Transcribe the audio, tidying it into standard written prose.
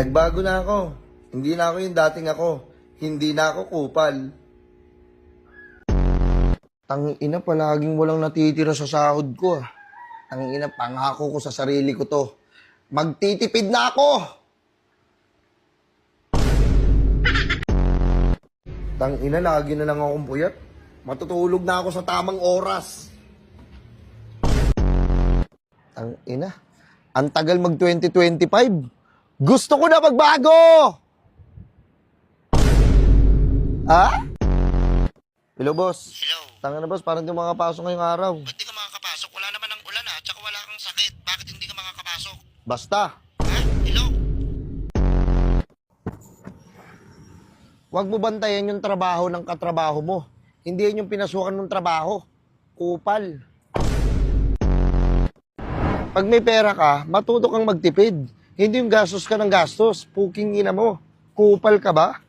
Nagbago na ako. Hindi na ako yung dating ako. Hindi na ako kupal. Tangina, palaging walang natitira sa sahod ko ah. Tangina, pangako ko sa sarili ko to. Magtitipid na ako! Tangina, lagi na lang akong puyat. Matutulog na ako sa tamang oras. Tangina, ang tagal mag 2025. Gusto ko na magbago! Ha? Hello, boss. Hello. Tangina, boss, parang di makakapasok ngayong araw. Ba't di ka makakapasok? Wala naman ang ulan ha, tsaka wala kang sakit. Bakit hindi ka makakapasok? Basta. Ha? Hello? Huwag mo bantayan yung trabaho ng katrabaho mo. Hindi yan yung pinasukan mong trabaho. Kupal. Pag may pera ka, matuto kang magtipid. Hindi yung gastos ka ng gastos. Puking ina mo. Kupal ka ba?